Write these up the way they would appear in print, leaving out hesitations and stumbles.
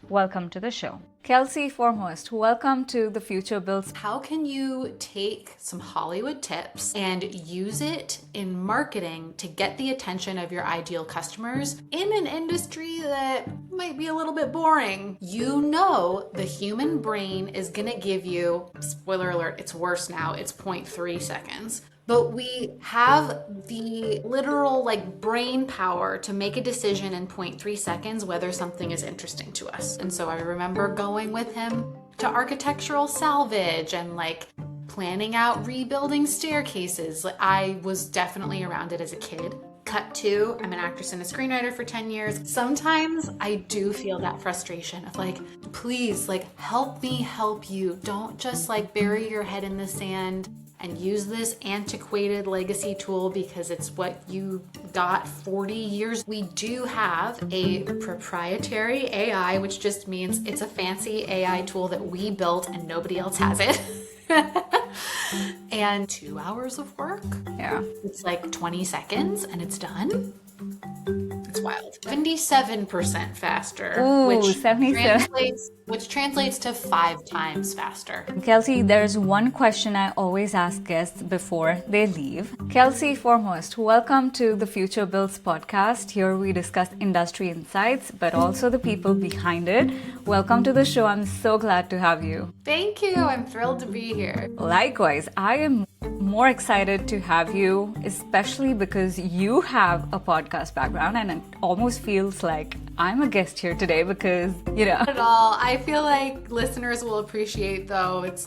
welcome to the show. Kelsey Foremost, welcome to the Future Builds. How can you take some Hollywood tips and use it in marketing to get the attention of your ideal customers in an industry that might be a little bit boring? You know the human brain is gonna give you, spoiler alert, it's worse now, it's 0.3 seconds. But we have the literal brain power to make a decision in 0.3 seconds whether something is interesting to us. And so I remember going with him to architectural salvage and planning out rebuilding staircases. I was definitely around it as a kid. Cut to, I'm an actress and a screenwriter for 10 years. Sometimes I do feel that frustration of please, help me help you. Don't just bury your head in the sand and use this antiquated legacy tool because it's what you got 40 years. We do have a proprietary AI, which just means it's a fancy AI tool that we built and nobody else has it. And 2 hours of work. Yeah. It's 20 seconds and it's done. It's wild. 77% faster, Ooh, which 77. translates to 5 times faster. Kelsey, there's one question I always ask guests before they leave. Kelsey Foremost, welcome to the Future Builds podcast. Here we discuss industry insights, but also the people behind it. Welcome to the show. I'm so glad to have you. Thank you. I'm thrilled to be here. Likewise, I am more excited to have you, especially because you have a podcast background, and it almost feels like I'm a guest here today because, Not at all. I feel like listeners will appreciate, though. It's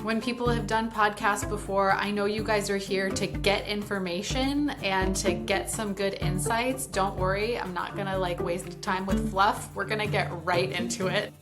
when people have done podcasts before, I know you guys are here to get information and to get some good insights. Don't worry. I'm not going to waste time with fluff. We're going to get right into it.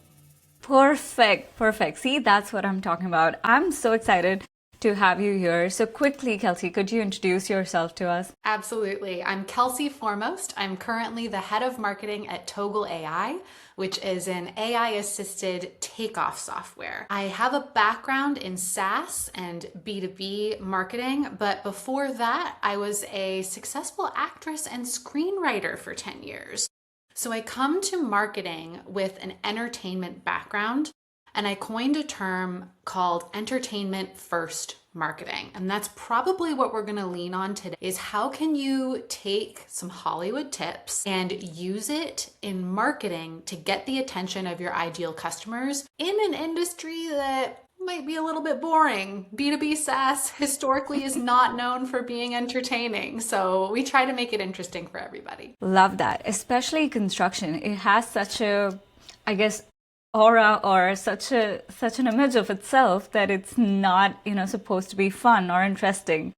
Perfect. See, that's what I'm talking about. I'm so excited to have you here. So quickly, Kelsey, could you introduce yourself to us? Absolutely. I'm Kelsey Foremost. I'm currently the head of marketing at Togal.AI, which is an AI-assisted takeoff software. I have a background in SaaS and B2B marketing, but before that, I was a successful actress and screenwriter for 10 years. So I come to marketing with an entertainment background, and I coined a term called entertainment first marketing. And that's probably what we're gonna lean on today, is how can you take some Hollywood tips and use it in marketing to get the attention of your ideal customers in an industry that might be a little bit boring. B2B SaaS historically is not known for being entertaining. So we try to make it interesting for everybody. Love that, especially construction. It has such a, aura or such an image of itself that it's not supposed to be fun or interesting.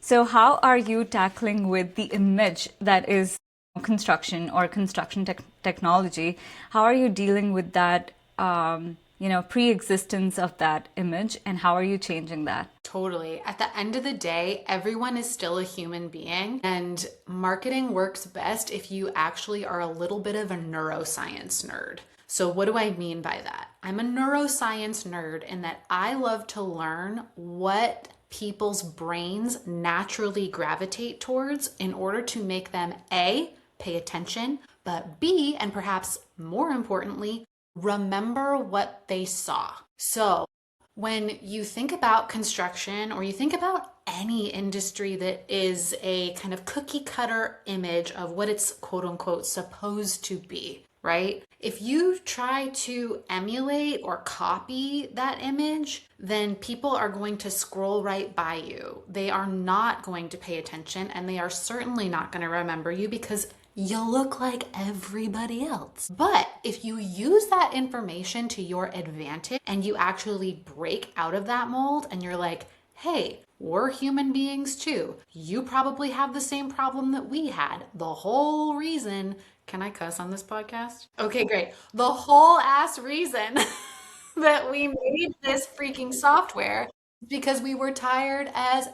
So how are you tackling with the image that is construction or construction technology? How are you dealing with that pre-existence of that image, and how are you changing that? Totally. At the end of the day, everyone is still a human being, and marketing works best if you actually are a little bit of a neuroscience nerd. So what do I mean by that? I'm a neuroscience nerd in that I love to learn what people's brains naturally gravitate towards in order to make them A, pay attention, but B, and perhaps more importantly, remember what they saw. So when you think about construction, or you think about any industry that is a kind of cookie cutter image of what it's quote unquote supposed to be, right? If you try to emulate or copy that image, then people are going to scroll right by you. They are not going to pay attention, and they are certainly not going to remember you because you look like everybody else. But if you use that information to your advantage and you actually break out of that mold and you're like, hey, we're human beings too. You probably have the same problem that we had. The whole reason, can I cuss on this podcast? Okay, great. The whole ass reason that we made this freaking software is because we were tired as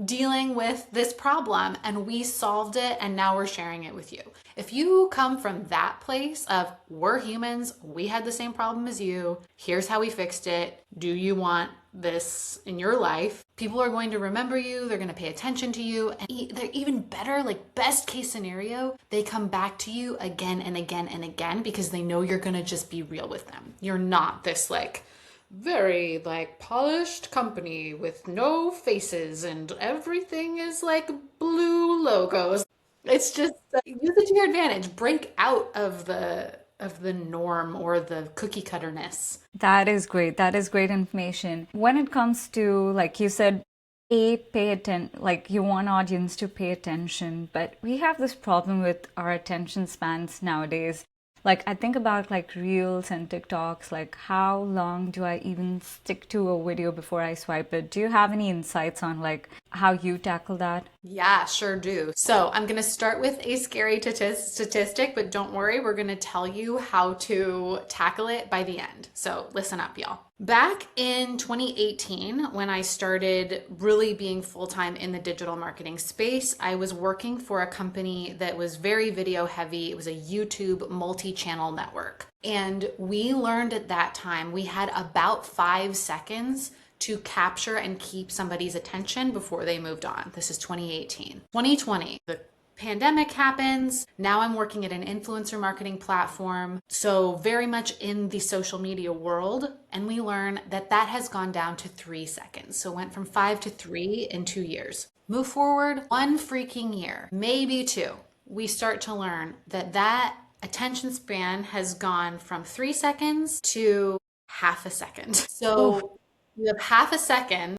dealing with this problem and we solved it and now we're sharing it with you. If you come from that place of we're humans, we had the same problem as you, here's how we fixed it, do you want this in your life? People are going to remember you, they're going to pay attention to you, and they're even better, like best case scenario, they come back to you again and again and again because they know you're going to just be real with them. You're not this like very like polished company with no faces and everything is like blue logos. It's just use it to your advantage. Break out of the norm or the cookie cutterness. That is great. That is great information. When it comes to, like you said, pay attention, like you want audience to pay attention, but we have this problem with our attention spans nowadays. Like I think about like Reels and TikToks, like how long do I even stick to a video before I swipe it? Do you have any insights on like how you tackle that? Yeah, sure do. So I'm going to start with a scary statistic, but don't worry, we're going to tell you how to tackle it by the end. So listen up, y'all. Back in 2018, when I started really being full-time in the digital marketing space, I was working for a company that was very video heavy. It was a YouTube multi-channel network. And we learned at that time, we had about 5 seconds to capture and keep somebody's attention before they moved on. This is 2018. 2020, the pandemic happens. Now I'm working at an influencer marketing platform. So very much in the social media world. And we learn that that has gone down to 3 seconds. So it went from 5 to 3 in 2 years. Move forward 1 freaking year, maybe 2. We start to learn that that attention span has gone from 3 seconds to half a second. So you have half a second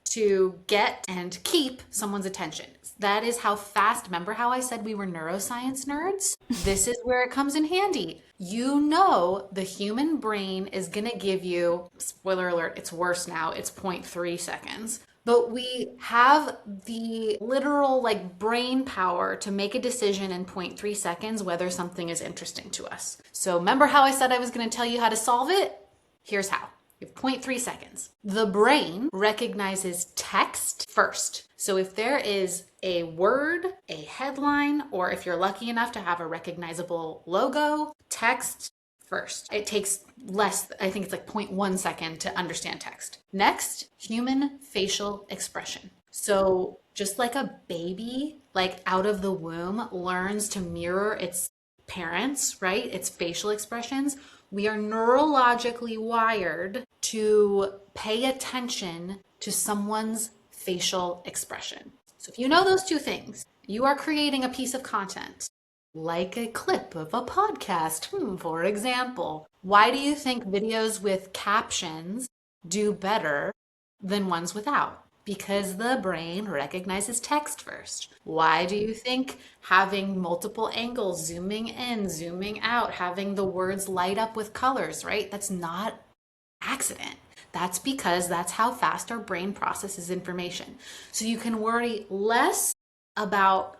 to get and keep someone's attention. That is how fast, remember how I said we were neuroscience nerds? This is where it comes in handy. You know the human brain is gonna give you, spoiler alert, it's worse now, it's 0.3 seconds. But we have the literal like brain power to make a decision in 0.3 seconds whether something is interesting to us. So remember how I said I was gonna tell you how to solve it? Here's how. You have 0.3 seconds. The brain recognizes text first. So if there is a word, a headline, or if you're lucky enough to have a recognizable logo, text first. It takes less, I think it's like 0.1 second to understand text. Next, human facial expression. So just like a baby, like out of the womb, learns to mirror its parents, right? Its facial expressions. We are neurologically wired to pay attention to someone's facial expression. So if you know those two things, you are creating a piece of content, like a clip of a podcast, for example. Why do you think videos with captions do better than ones without? Because the brain recognizes text first. Why do you think having multiple angles, zooming in, zooming out, having the words light up with colors, right? That's not accident. That's because that's how fast our brain processes information. So you can worry less about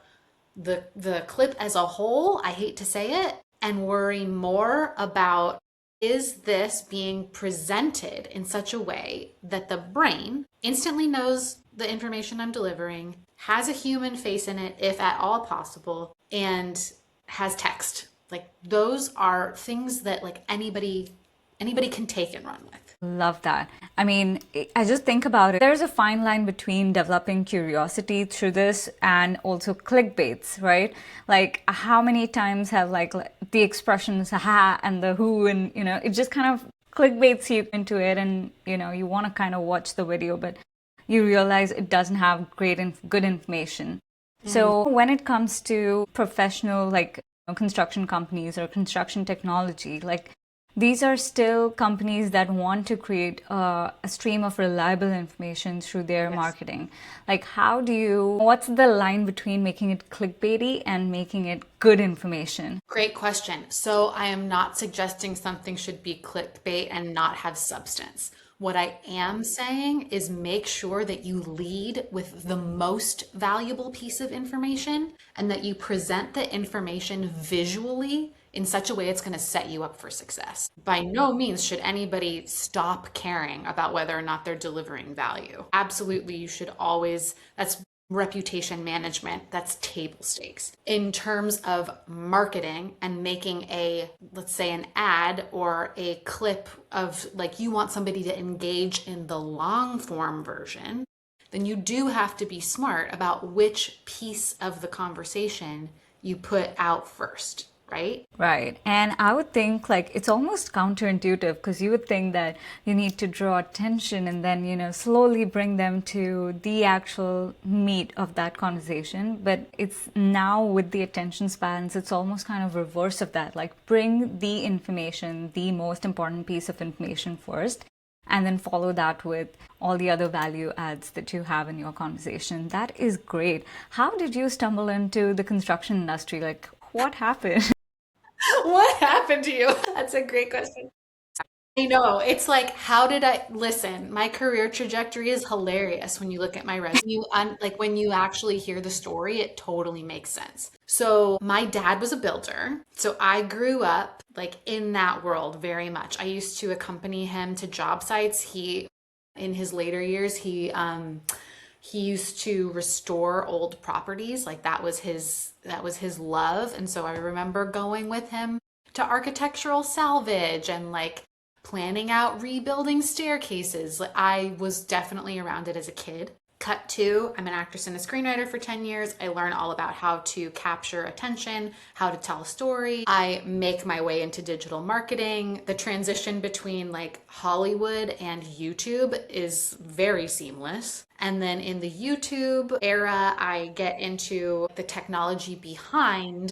the clip as a whole, I hate to say it, and worry more about, is this being presented in such a way that the brain instantly knows the information I'm delivering, has a human face in it, if at all possible, and has text? Like those are things that like anybody can take and run with. Love that. I mean, I just think about it. There's a fine line between developing curiosity through this and also clickbaits, right? Like how many times have like the expressions ha and the who and, you know, it just kind of clickbaits you into it and, you know, you want to kind of watch the video, but you realize it doesn't have good information. So when it comes to professional, like construction companies or construction technology, like these are still companies that want to create a stream of reliable information through their marketing. Like what's the line between making it clickbaity and making it good information? Great question. So I am not suggesting something should be clickbait and not have substance. What I am saying is make sure that you lead with the most valuable piece of information and that you present the information visually in such a way it's going to set you up for success. By no means should anybody stop caring about whether or not they're delivering value. Absolutely, you should always, that's reputation management, that's table stakes. In terms of marketing and making a, let's say, an ad or a clip of like you want somebody to engage in the long form version, then you do have to be smart about which piece of the conversation you put out first, right? Right. And I would think like it's almost counterintuitive because you would think that you need to draw attention and then, slowly bring them to the actual meat of that conversation. But it's now with the attention spans, it's almost kind of reverse of that. Like bring the information, the most important piece of information first, and then follow that with all the other value adds that you have in your conversation. That is great. How did you stumble into the construction industry? Like, what happened? What happened to you? That's a great question. I know. It's like, how did I listen? My career trajectory is hilarious when you look at my resume. Like when you actually hear the story, it totally makes sense. So, my dad was a builder. So, I grew up like in that world very much. I used to accompany him to job sites. In his later years, he used to restore old properties. Like that was his love. And so I remember going with him to architectural salvage and like planning out rebuilding staircases. Like, I was definitely around it as a kid. Cut to, I'm an actress and a screenwriter for 10 years. I learn all about how to capture attention, how to tell a story. I make my way into digital marketing. The transition between like Hollywood and YouTube is very seamless. And then in the YouTube era, I get into the technology behind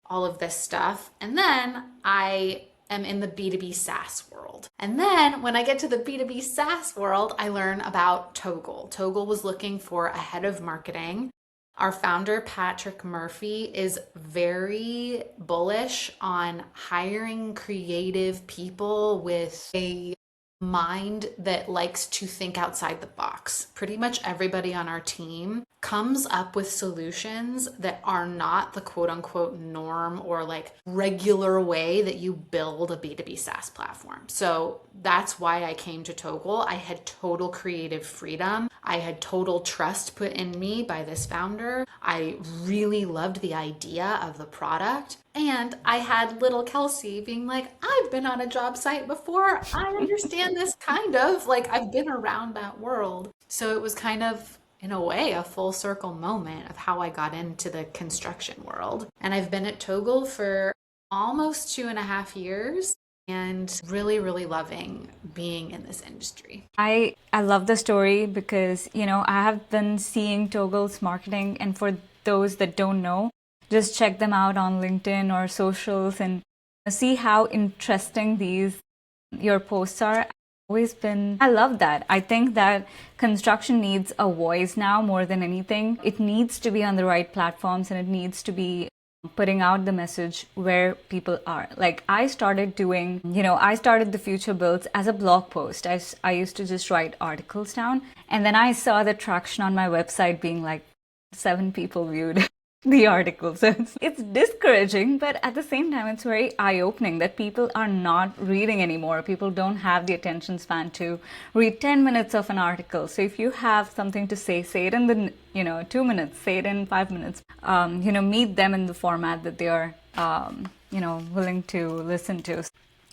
all of this stuff. And then I am in the B2B SaaS world. And then when I get to the B2B SaaS world, I learn about Togal. Togal was looking for a head of marketing. Our founder, Patrick Murphy, is very bullish on hiring creative people with a mind that likes to think outside the box. Pretty much everybody on our team comes up with solutions that are not the quote unquote norm or like regular way that you build a B2B SaaS platform. So that's why I came to Togal. I had total creative freedom. I had total trust put in me by this founder. I really loved the idea of the product. And I had little Kelsey being like, I've been on a job site before. I understand this kind of, like I've been around that world. So it was kind of, in a way, a full circle moment of how I got into the construction world. And I've been at Togal for almost 2.5 years and really, really loving being in this industry. I love the story because, I have been seeing Togal's marketing, and for those that don't know, just check them out on LinkedIn or socials and see how interesting your posts are. I love that. I think that construction needs a voice now more than anything. It needs to be on the right platforms and it needs to be putting out the message where people are. Like I started the future builds as a blog post. I used to just write articles down, and then I saw the traction on my website being like 7 people viewed the article. So it's discouraging, but at the same time, it's very eye-opening that people are not reading anymore. People don't have the attention span to read 10 minutes of an article. So if you have something to say it in the 2 minutes, say it in 5 minutes. Meet them in the format that they are willing to listen to.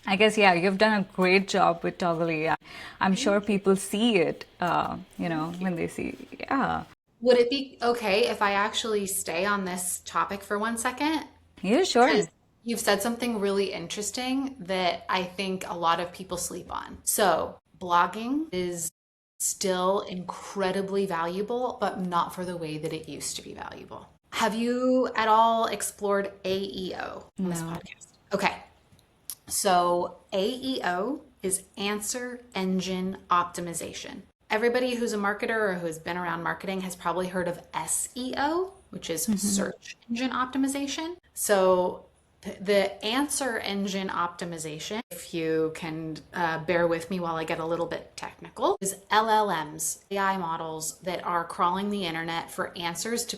I guess, yeah, you've done a great job with Togal.AI. I'm sure people see it, when they see, yeah. Would it be okay if I actually stay on this topic for 1 second? Yeah, sure. Because you've said something really interesting that I think a lot of people sleep on. So, blogging is still incredibly valuable, but not for the way that it used to be valuable. Have you at all explored AEO on this podcast? Okay. So, AEO is answer engine optimization. Everybody who's a marketer or who's been around marketing has probably heard of SEO, which is search engine optimization. So the answer engine optimization, if you can bear with me while I get a little bit technical, is LLMs, AI models that are crawling the internet for answers to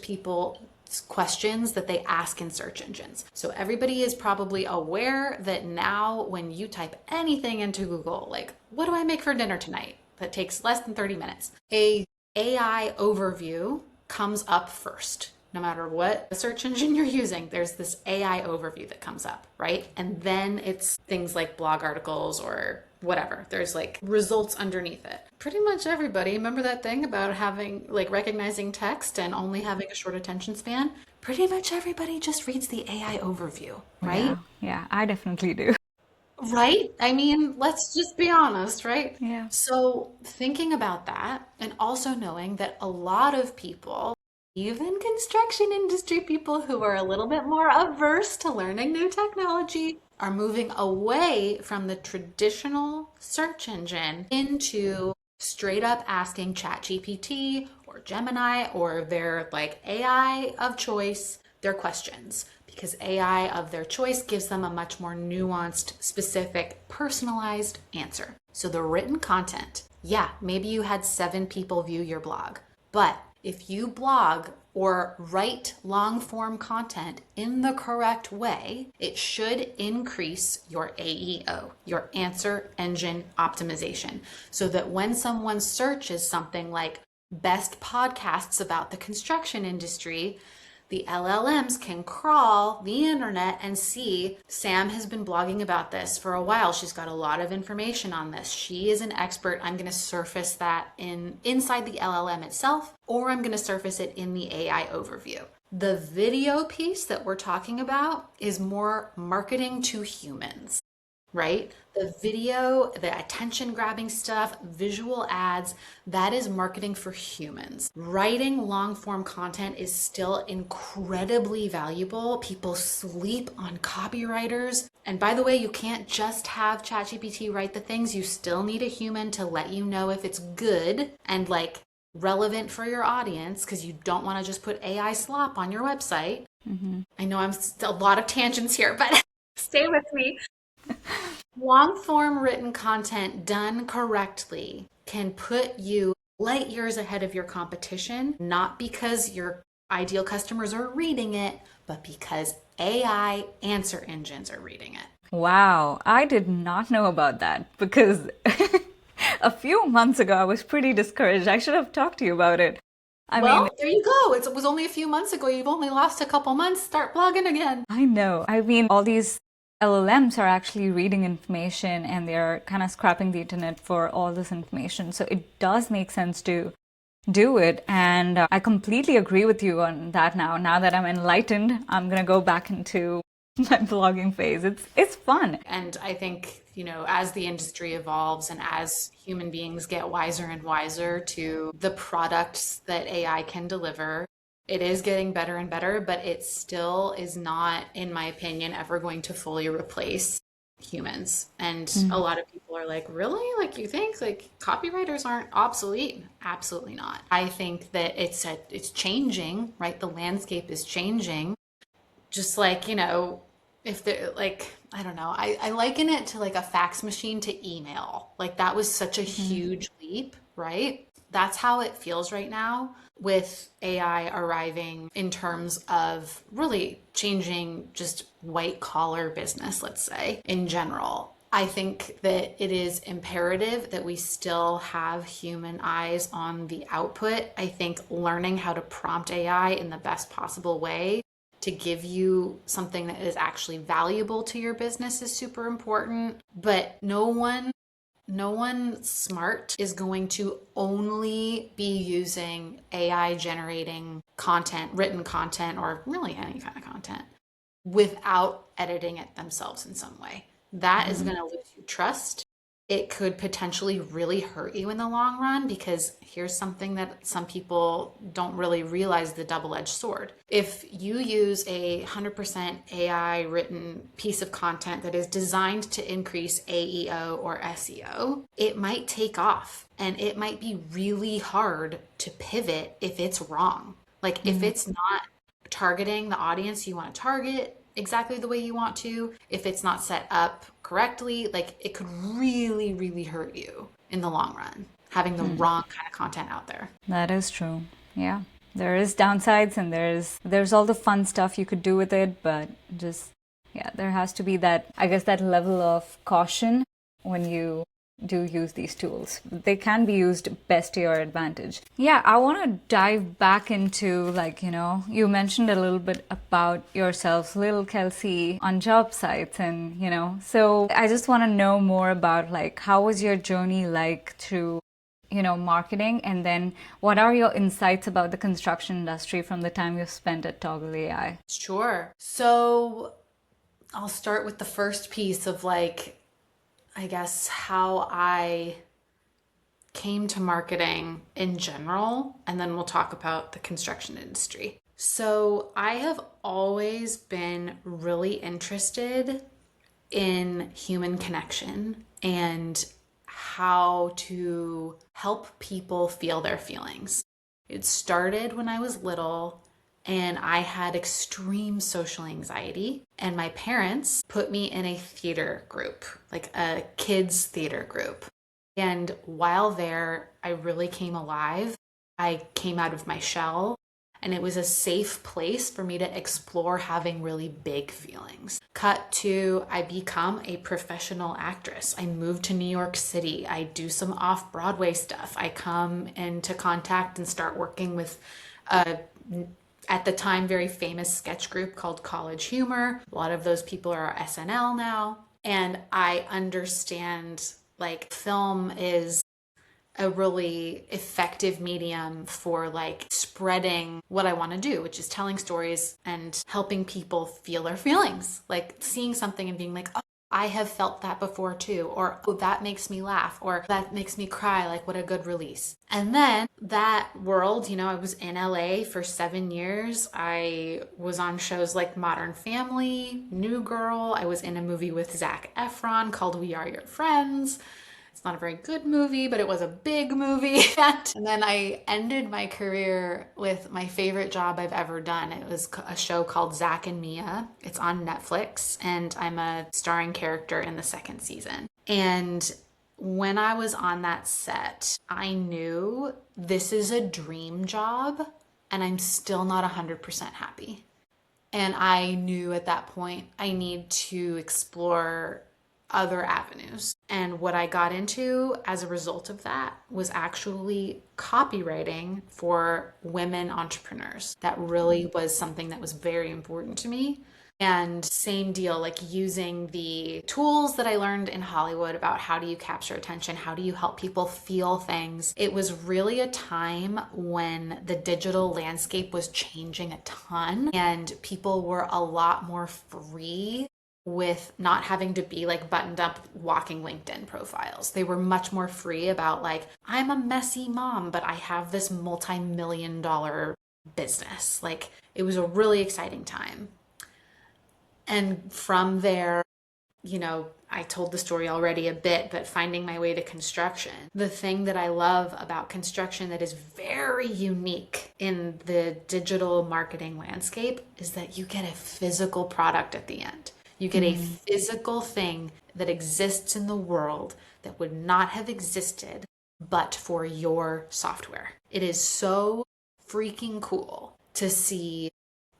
questions that they ask in search engines. So everybody is probably aware that now when you type anything into Google, like, what do I make for dinner tonight? That takes less than 30 minutes. A AI overview comes up first. No matter what search engine you're using, there's this AI overview that comes up, right? And then it's things like blog articles or whatever. There's like results underneath it. Pretty much everybody, remember that thing about having like recognizing text and only having a short attention span? Pretty much everybody just reads the AI overview, right? Yeah, yeah, I definitely do. Right? I mean, let's just be honest, right? Yeah. So, thinking about that and also knowing that a lot of people, even construction industry people who are a little bit more averse to learning new technology, are moving away from the traditional search engine into straight up asking ChatGPT or Gemini or their like AI of choice their questions because AI of their choice gives them a much more nuanced, specific, personalized answer. So the written content, yeah, maybe you had 7 people view your blog, but if you blog or write long form content in the correct way, it should increase your AEO, your answer engine optimization, so that when someone searches something like best podcasts about the construction industry, the LLMs can crawl the internet and see Sam has been blogging about this for a while. She's got a lot of information on this. She is an expert. I'm going to surface that inside the LLM itself, or I'm going to surface it in the AI overview. The video piece that we're talking about is more marketing to humans, right? The video, the attention grabbing stuff, visual ads, that is marketing for humans. Writing long form content is still incredibly valuable. People sleep on copywriters. And by the way, you can't just have ChatGPT write the things. You still need a human to let you know if it's good and like relevant for your audience, because you don't want to just put AI slop on your website. I know I'm a lot of tangents here, but stay with me. Long form written content done correctly can put you light years ahead of your competition, not because your ideal customers are reading it, but because AI answer engines are reading it. Wow, I did not know about that because a few months ago I was pretty discouraged. I should have talked to you about it. I mean, Well, there you go. It was only a few months ago. You've only lost a couple months. Start blogging again. I know. I mean, all these LLMs are actually reading information and they're kind of scrapping the internet for all this information. So it does make sense to do it. And I completely agree with you on that now. Now that I'm enlightened, I'm going to go back into my blogging phase. It's fun. And I think, as the industry evolves and as human beings get wiser and wiser to the products that AI can deliver, it is getting better and better, but it still is not, in my opinion, ever going to fully replace humans. And a lot of people are like, really? Like, you think like copywriters aren't obsolete? Absolutely not. I think that it's changing, right? The landscape is changing. Just like, if they're like, I don't know, I liken it to like a fax machine to email. Like that was such a huge leap, right? That's how it feels right now with AI arriving in terms of really changing just white collar business, let's say, in general. I think that it is imperative that we still have human eyes on the output. I think learning how to prompt AI in the best possible way to give you something that is actually valuable to your business is super important. But no one smart is going to only be using AI generating content, written content, or really any kind of content without editing it themselves in some way. That is going to lose you trust. It could potentially really hurt you in the long run, because here's something that some people don't really realize: the double-edged sword. If you use a 100% AI written piece of content that is designed to increase AEO or SEO, it might take off and it might be really hard to pivot if it's wrong. Like if it's not targeting the audience you want to target exactly the way you want to, if it's not set up correctly, like it could really, really hurt you in the long run, having the wrong kind of content out there. That is true. Yeah. There is downsides and there's all the fun stuff you could do with it, but just yeah, there has to be that, I guess, that level of caution when you do use these tools. They can be used best to your advantage. Yeah, I want to dive back into, like, you mentioned a little bit about yourself, little Kelsey, on job sites, and so I just want to know more about, like, how was your journey like through marketing, and then what are your insights about the construction industry from the time you've spent at Togal.AI? Sure. So I'll start with the first piece of, like, I guess how I came to marketing in general, and then we'll talk about the construction industry. So I have always been really interested in human connection and how to help people feel their feelings. It started when I was little and I had extreme social anxiety, and my parents put me in a theater group, like a kids theater group. And while there, I really came alive. I came out of my shell, and it was a safe place for me to explore having really big feelings. Cut to, I become a professional actress. I moved to New York City. I do some off-Broadway stuff. I come into contact and start working with a, at the time, very famous sketch group called College Humor. A lot of those people are SNL now. And I understand, like, film is a really effective medium for, like, spreading what I want to do, which is telling stories and helping people feel their feelings, like seeing something and being like, oh, I have felt that before too, or oh, that makes me laugh, or that makes me cry, like what a good release. And then that world, I was in LA for 7 years. I was on shows like Modern Family, New Girl. I was in a movie with Zac Efron called We Are Your Friends. It's not a very good movie, but it was a big movie. And then I ended my career with my favorite job I've ever done. It was a show called Zack and Mia. It's on Netflix, and I'm a starring character in the second season. And when I was on that set, I knew this is a dream job, and I'm still not 100% happy. And I knew at that point I need to explore other avenues. And what I got into as a result of that was actually copywriting for women entrepreneurs. That really was something that was very important to me. And same deal, like using the tools that I learned in Hollywood about how do you capture attention, how do you help people feel things. It was really a time when the digital landscape was changing a ton and people were a lot more free with not having to be like buttoned up walking LinkedIn profiles. They were much more free about, like, I'm a messy mom, but I have this multi-million-dollar business. Like, it was a really exciting time. And from there, I told the story already a bit, but finding my way to construction. The thing that I love about construction that is very unique in the digital marketing landscape is that you get a physical product at the end. You get a physical thing that exists in the world that would not have existed but for your software. It is so freaking cool to see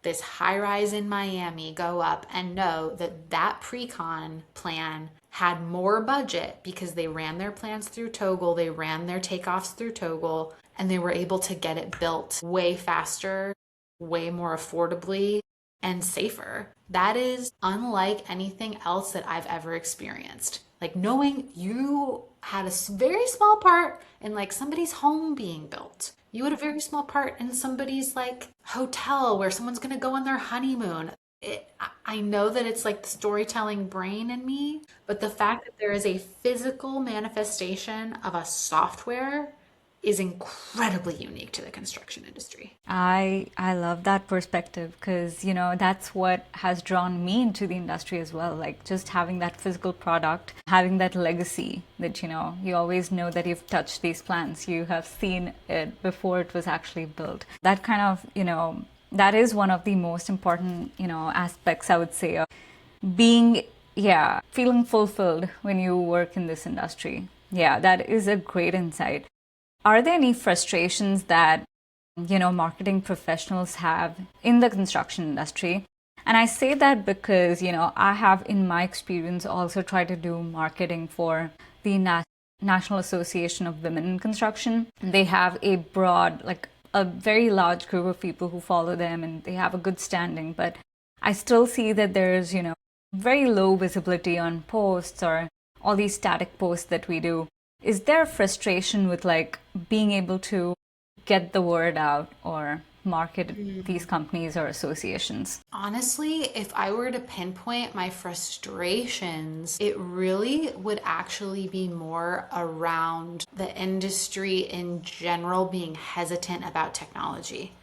this high rise in Miami go up and know that that pre-con plan had more budget because they ran their plans through Togal, they ran their takeoffs through Togal, and they were able to get it built way faster, way more affordably, and safer. That is unlike anything else that I've ever experienced. Like, knowing you had a very small part in, like, somebody's home being built. You had a very small part in somebody's, like, hotel where someone's going to go on their honeymoon. I know that it's like the storytelling brain in me, but the fact that there is a physical manifestation of a software is incredibly unique to the construction industry. I love that perspective because, that's what has drawn me into the industry as well. Like, just having that physical product, having that legacy that, you always know that you've touched these plans. You have seen it before it was actually built. That kind of, that is one of the most important, aspects, I would say, of being, yeah, feeling fulfilled when you work in this industry. Yeah, that is a great insight. Are there any frustrations that marketing professionals have in the construction industry. And I say that because, I have in my experience also tried to do marketing for the National Association of Women in Construction. They have a broad, like a very large group of people who follow them, and they have a good standing. But I still see that there's, very low visibility on posts or all these static posts that we do. Is there frustration with like being able to get the word out or market these companies or associations? Honestly, if I were to pinpoint my frustrations, it really would actually be more around the industry in general being hesitant about technology.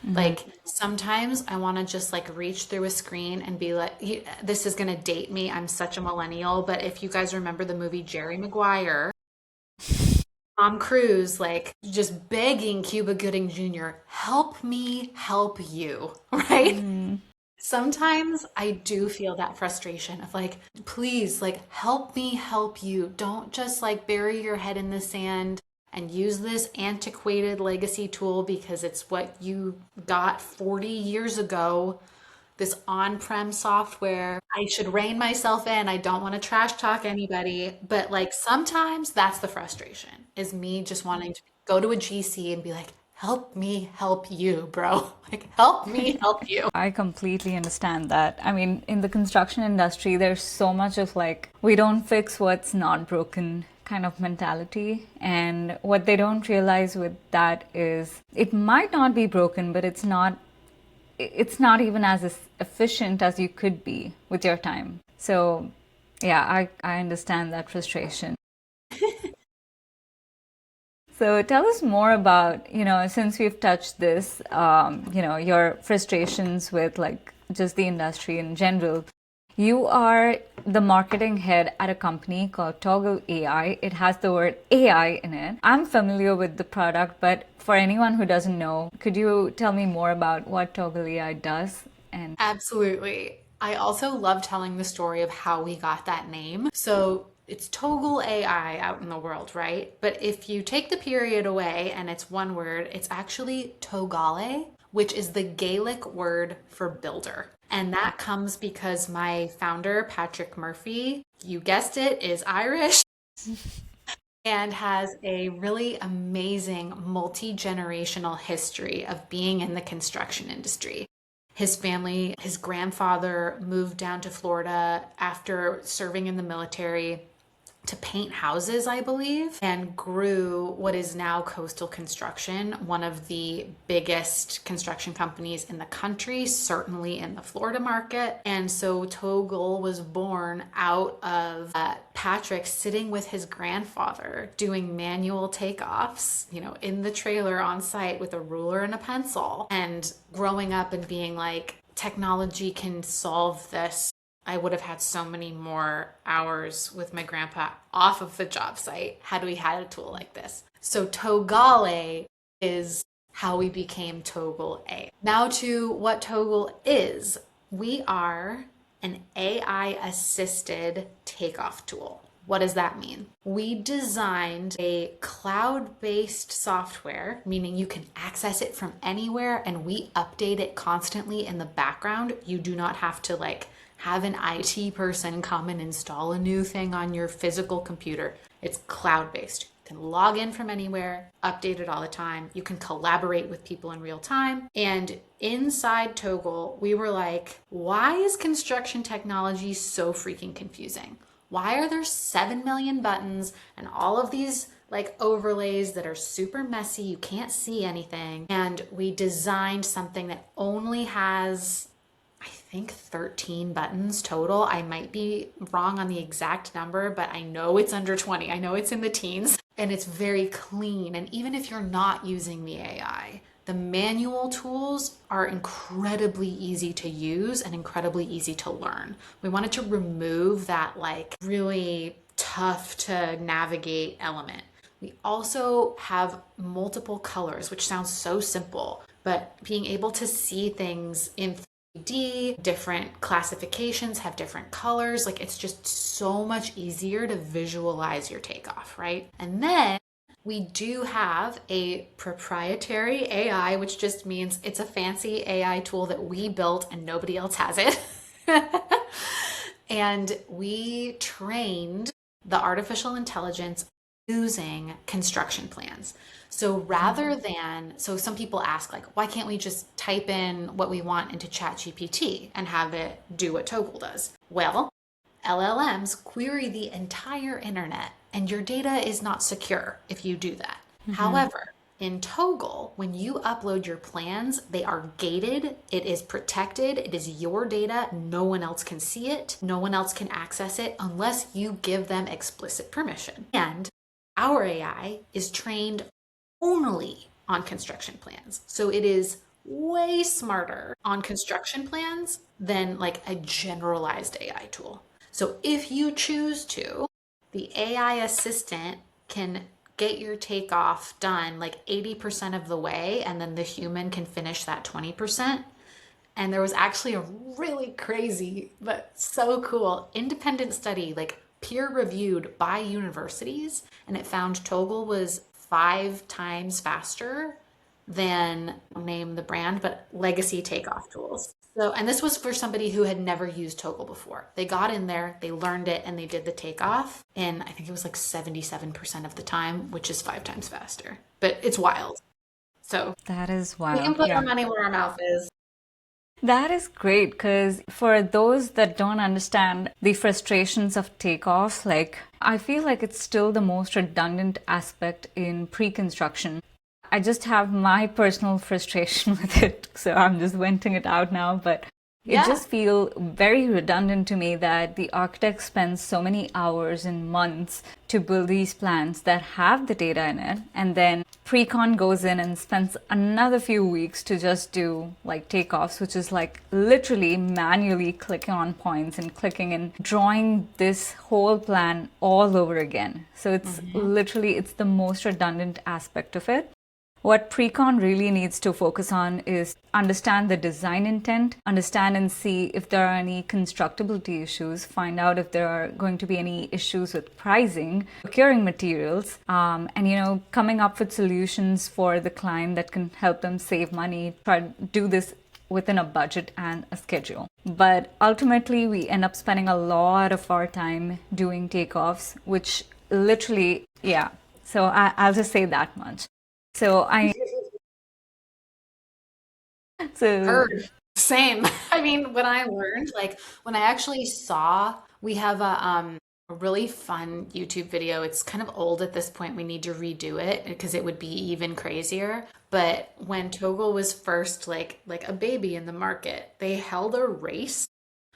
Like sometimes I want to just like reach through a screen and be like, this is going to date me. I'm such a millennial. But if you guys remember the movie Jerry Maguire, Tom Cruise, like just begging Cuba Gooding Jr., help me help you, right? Sometimes I do feel that frustration of like, please, like, help me help you. Don't just like bury your head in the sand and use this antiquated legacy tool because it's what you got 40 years ago. This on-prem software. I should rein myself in. I don't want to trash talk anybody, but like sometimes that's the frustration is me just wanting to go to a GC and be like, help me help you, bro. Like, help me help you. I completely understand that. I mean, in the construction industry, there's so much of like, we don't fix what's not broken kind of mentality. And what they don't realize with that is it might not be broken, but it's not even as efficient as you could be with your time. So, yeah, I understand that frustration. So tell us more about, since we've touched this, your frustrations with like just the industry in general. You are the marketing head at a company called Togal.AI. It has the word AI in it. I'm familiar with the product, but for anyone who doesn't know, could you tell me more about what Togal.AI does? And Absolutely. I also love telling the story of how we got that name. So it's Togal AI out in the world, right? But if you take the period away and it's one word, it's actually Togale, which is the Gaelic word for builder. And that comes because my founder, Patrick Murphy, you guessed it, is Irish and has a really amazing multi-generational history of being in the construction industry. His family, his grandfather moved down to Florida after serving in the military to paint houses, I believe, and grew what is now Coastal Construction, one of the biggest construction companies in the country, certainly in the Florida market. And so Togal was born out of Patrick sitting with his grandfather doing manual takeoffs, in the trailer on site with a ruler and a pencil, and growing up and being like, technology can solve this. I would have had so many more hours with my grandpa off of the job site had we had a tool like this. So Togale is how we became Togal A. Now to what Togal is. We are an AI assisted takeoff tool. What does that mean? We designed a cloud-based software, meaning you can access it from anywhere and we update it constantly in the background. You do not have to have an IT person come and install a new thing on your physical computer. It's cloud-based. You can log in from anywhere, update it all the time. You can collaborate with people in real time. And inside Togal, we were like, why is construction technology so freaking confusing? Why are there 7 million buttons and all of these overlays that are super messy? You can't see anything. And we designed something that only has, I think, 13 buttons total. I might be wrong on the exact number, but I know it's under 20. I know it's in the teens, and it's very clean. And even if you're not using the AI, the manual tools are incredibly easy to use and incredibly easy to learn. We wanted to remove that really tough to navigate element. We also have multiple colors, which sounds so simple, but being able to see things in 3D, different classifications have different colors. It's just so much easier to visualize your takeoff, right? And then We do have a proprietary AI, which just means it's a fancy AI tool that we built and nobody else has it. And we trained the artificial intelligence using construction plans. So rather than, so some people ask, like, why can't we just type in what we want into ChatGPT and have it do what Togal does? Well, LLMs query the entire internet, and your data is not secure if you do that. However, in Togal, when you upload your plans, they are gated, it is protected, it is your data, no one else can see it, no one else can access it unless you give them explicit permission. And our AI is trained only on construction plans. So it is way smarter on construction plans than like a generalized AI tool. So if you choose to, the AI assistant can get your takeoff done like 80% of the way, and then the human can finish that 20%. And there was actually a really crazy, but so cool independent study, like peer reviewed by universities, and it found Togal was 5 times faster than, name the brand, but legacy takeoff tools. So, and this was for somebody who had never used Togal before. They got in there, they learned it, and they did the takeoff in, I think it was like 77% of the time, which is 5 times faster. But it's wild. So That is we can wild. put our Yeah. money where our mouth is. That is great because for those that don't understand the frustrations of takeoff, like I feel like it's still the most redundant aspect in pre-construction. I just have my personal frustration with it, so I'm just venting it out now, but it Yeah. just feels very redundant to me that the architect spends so many hours and months to build these plans that have the data in it, and then Precon goes in and spends another few weeks to just do like takeoffs, which is like literally manually clicking on points and clicking and drawing this whole plan all over again. So it's literally, it's the most redundant aspect of it. What Precon really needs to focus on is understand the design intent, understand and see if there are any constructability issues, find out if there are going to be any issues with pricing, procuring materials, and coming up with solutions for the client that can help them save money, try to do this within a budget and a schedule. But ultimately, we end up spending a lot of our time doing takeoffs, which literally, yeah. So I'll just say that much. So so Heard. Same. I mean, when I learned, like when I actually saw, we have a really fun YouTube video. It's kind of old at this point. We need to redo it because it would be even crazier. But when Togal was first like a baby in the market, they held a race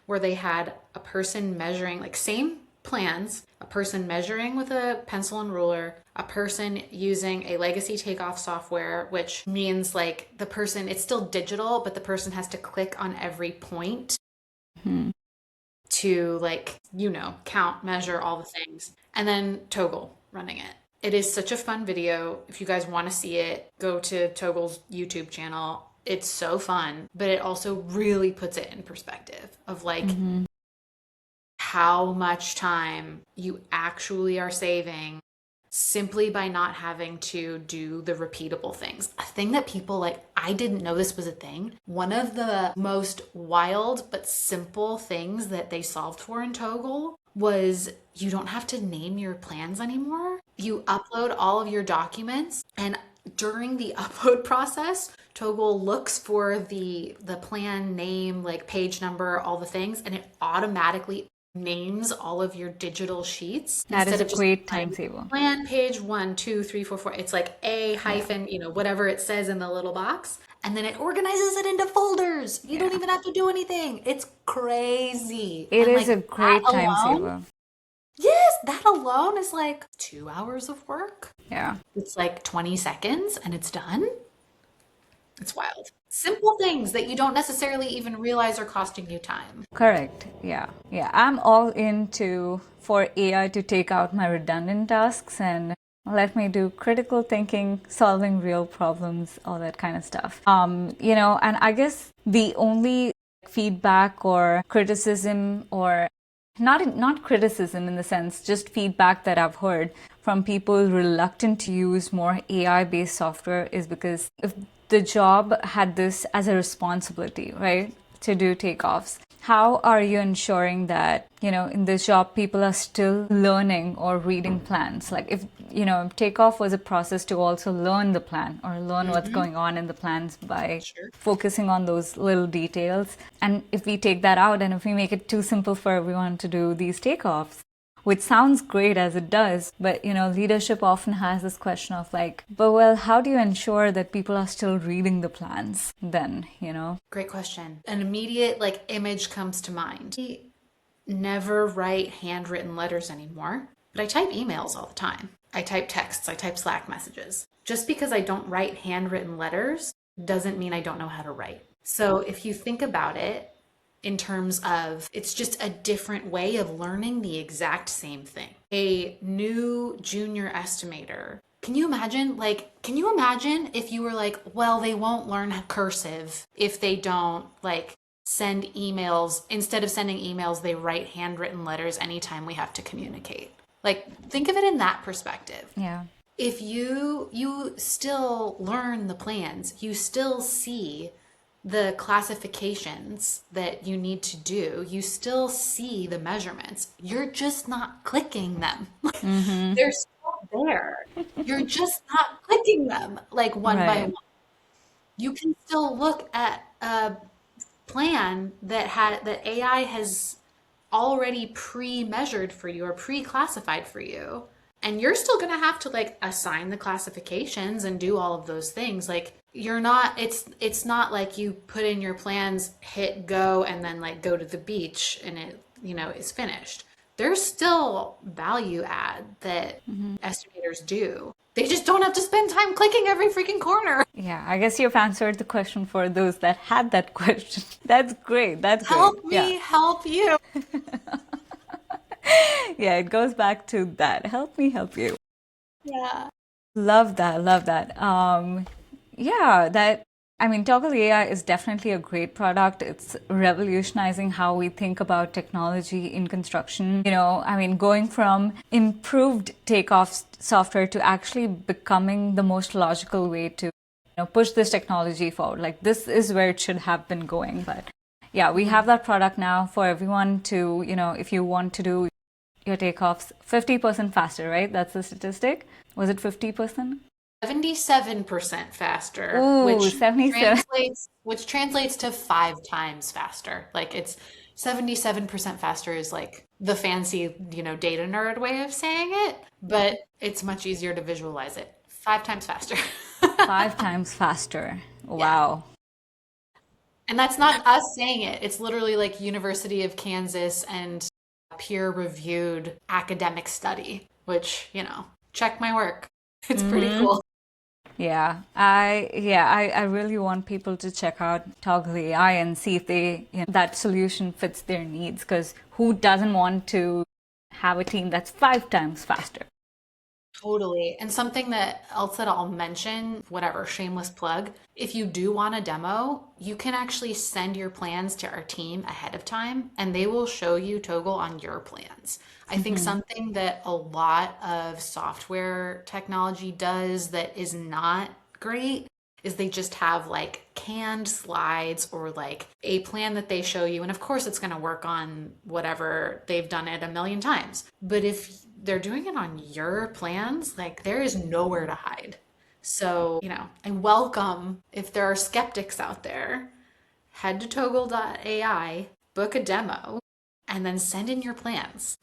where they had a person measuring, like same plans, a person measuring with a pencil and ruler, a person using a legacy takeoff software, which means like the person, it's still digital, but the person has to click on every point to count, measure all the things, and then Togal running it. It is such a fun video. If you guys want to see it, go to Togal's YouTube channel. It's so fun, but it also really puts it in perspective of like how much time you actually are saving simply by not having to do the repeatable things. A thing that people like, I didn't know this was a thing. One of the most wild but simple things that they solved for in Togal was you don't have to name your plans anymore. You upload all of your documents, and during the upload process, Togal looks for the plan name, like page number, all the things, and it automatically names all of your digital sheets that is instead a of just great time like saver. plan page 1, 2, 3, 4, 4. It's like a hyphen, whatever it says in the little box. And then it organizes it into folders. You don't even have to do anything. It's crazy. It And is like a that great time alone, saver. yes, that alone is like 2 hours of work. Yeah. It's like 20 seconds and it's done. It's wild. Simple things that you don't necessarily even realize are costing you time. Correct. Yeah. Yeah. I'm all into for AI to take out my redundant tasks and let me do critical thinking, solving real problems, all that kind of stuff. And I guess the only feedback or criticism or not criticism in the sense, just feedback that I've heard from people reluctant to use more AI-based software is because if the job had this as a responsibility, right, to do takeoffs, how are you ensuring that, in this job, people are still learning or reading plans? Like if, takeoff was a process to also learn the plan or learn what's going on in the plans by Sure. focusing on those little details. And if we take that out and if we make it too simple for everyone to do these takeoffs, which sounds great as it does, but leadership often has this question of like, but well, how do you ensure that people are still reading the plans then? Great question. An immediate image comes to mind. I never write handwritten letters anymore, but I type emails all the time. I type texts, I type Slack messages. Just because I don't write handwritten letters doesn't mean I don't know how to write. So if you think about it, in terms of it's just a different way of learning the exact same thing. A new junior estimator. Can you imagine if you were like, well, they won't learn cursive if they don't send emails. Instead of sending emails, they write handwritten letters anytime we have to communicate. Think of it in that perspective. Yeah. If you still learn the plans, you still see the classifications that you need to do, you still see the measurements. You're just not clicking them. They're still there. You're just not clicking them one by Right. one. You can still look at a plan that AI has already pre-measured for you or pre-classified for you. And you're still going to have to assign the classifications and do all of those things. You're not, it's not like you put in your plans, hit go, and then go to the beach and it, is finished. There's still value add that estimators do. They just don't have to spend time clicking every freaking corner. Yeah, I guess you've answered the question for those that had that question. That's great. That's great. Help Yeah. me help you. Yeah, it goes back to that. Help me help you. Yeah. Love that. Love that. Yeah, Togal.AI is definitely a great product. It's revolutionizing how we think about technology in construction. Going from improved takeoff software to actually becoming the most logical way to, push this technology forward. Like this is where it should have been going. But yeah, we have that product now for everyone to, if you want to do your takeoffs 50% faster, right? That's the statistic. Was it 50%? 77% faster, Ooh, 77. which translates to 5 times faster. It's 77% faster is the fancy, data nerd way of saying it, but it's much easier to visualize it. 5 times faster. 5 times faster. Wow. And that's not us saying it. It's literally University of Kansas and peer-reviewed academic study, which, check my work. It's pretty cool. Yeah, I really want people to check out Togal.AI and see if that solution fits their needs. Because who doesn't want to have a team that's 5 times faster? Totally. And something else that I'll mention, whatever, shameless plug, if you do want a demo, you can actually send your plans to our team ahead of time and they will show you Togal on your plans. I think something that a lot of software technology does that is not great is they just have canned slides or a plan that they show you. And of course, it's going to work on whatever they've done it a million times. But if they're doing it on your plans, there is nowhere to hide. So, I welcome if there are skeptics out there, head to Togal.AI, book a demo, and then send in your plans.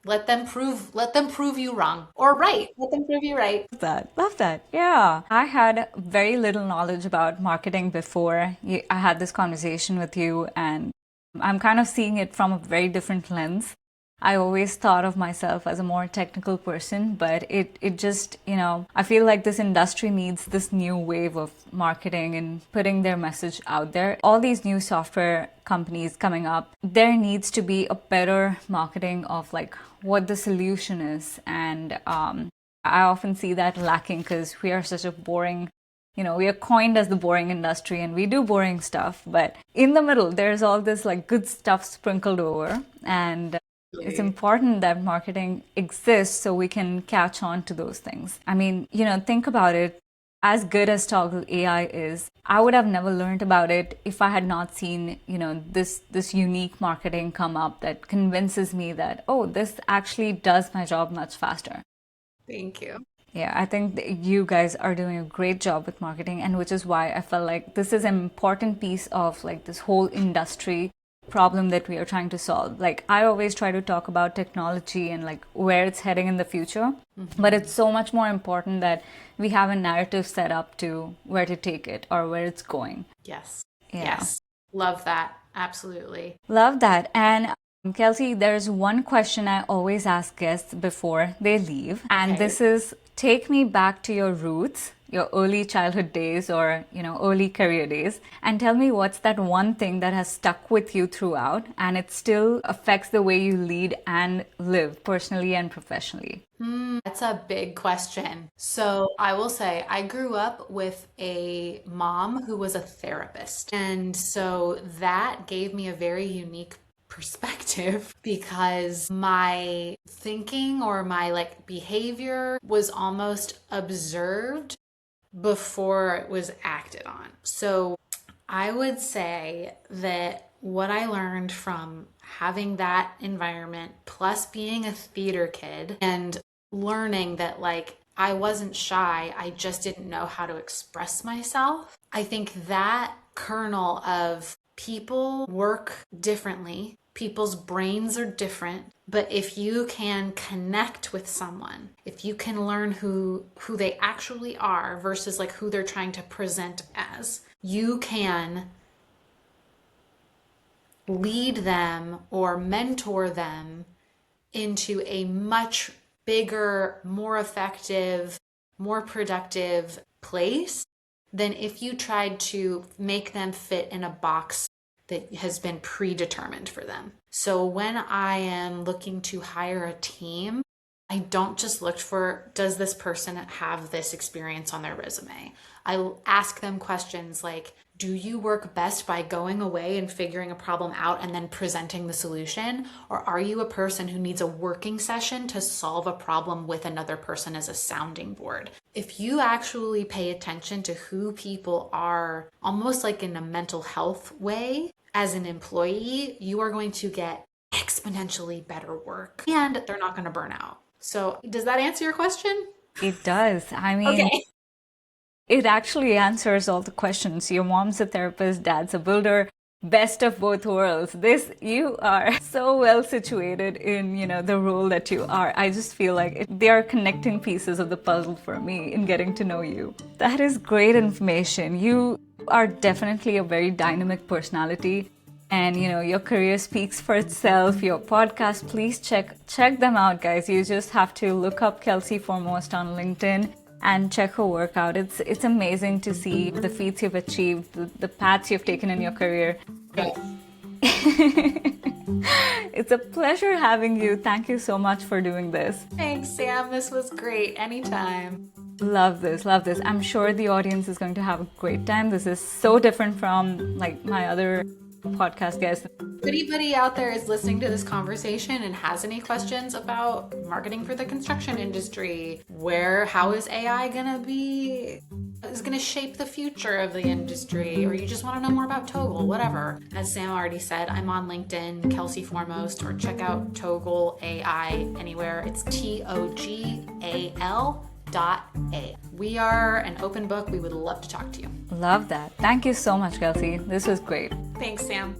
Let them prove you wrong or right. Let them prove you right. Love that. Yeah. I had very little knowledge about marketing before I had this conversation with you, and I'm kind of seeing it from a very different lens. I always thought of myself as a more technical person, but it just, I feel like this industry needs this new wave of marketing and putting their message out there. All these new software companies coming up, there needs to be a better marketing of what the solution is. And I often see that lacking because we are such a boring, we are coined as the boring industry and we do boring stuff. But in the middle, there's all this good stuff sprinkled over. And It's important that marketing exists so we can catch on to those things. I mean, think about it. As good as Togal.AI is, I would have never learned about it if I had not seen, this unique marketing come up that convinces me that, oh, this actually does my job much faster. Thank you. Yeah, I think that you guys are doing a great job with marketing, and which is why I felt like this is an important piece of like this whole industry problem that we are trying to solve. Like I always try to talk about technology and like where it's heading in the future, but it's so much more important that we have a narrative set up to where to take it or where it's going. Yes. Yeah. Yes. Love that. Absolutely. Love that. And Kelsey, there's one question I always ask guests before they leave, and Okay. this is take me back to your roots, your early childhood days or, early career days, and tell me what's that one thing that has stuck with you throughout and it still affects the way you lead and live personally and professionally. That's a big question. So I will say I grew up with a mom who was a therapist. And so that gave me a very unique perspective because my thinking or my like behavior was almost observed before it was acted on. So I would say that what I learned from having that environment, plus being a theater kid and learning that like I wasn't shy, I just didn't know how to express myself. I think that kernel of people work differently, people's brains are different, but if you can connect with someone, if you can learn who they actually are versus like who they're trying to present as, you can lead them or mentor them into a much bigger, more effective, more productive place than if you tried to make them fit in a box that has been predetermined for them. So when I am looking to hire a team, I don't just look for, does this person have this experience on their resume? I ask them questions like, do you work best by going away and figuring a problem out and then presenting the solution? Or are you a person who needs a working session to solve a problem with another person as a sounding board? If you actually pay attention to who people are, almost like in a mental health way, as an employee, you are going to get exponentially better work and they're not going to burn out. So does that answer your question? It does. I mean, Okay. it actually answers all the questions. Your mom's a therapist, dad's a builder, best of both worlds. You are so well situated in, the role that you are. I just feel like they are connecting pieces of the puzzle for me in getting to know you. That is great information. You are definitely a very dynamic personality. And your career speaks for itself. Your podcast, please check them out, guys. You just have to look up Kelsey Foremost on LinkedIn and check her work out. It's amazing to see the feats you've achieved, the paths you've taken in your career. It's a pleasure having you. Thank you so much for doing this. Thanks, Sam. This was great. Anytime. Love this, love this. I'm sure the audience is going to have a great time. This is so different from like my other podcast guests. If anybody out there is listening to this conversation and has any questions about marketing for the construction industry, how is AI gonna shape the future of the industry, or you just want to know more about Togal, whatever. As Sam already said, I'm on LinkedIn, Kelsey Foremost, or check out Togal.AI anywhere. It's TOGAL.AI. We are an open book. We would love to talk to you. Love that. Thank you so much, Kelsey. This was great. Thanks, Sam.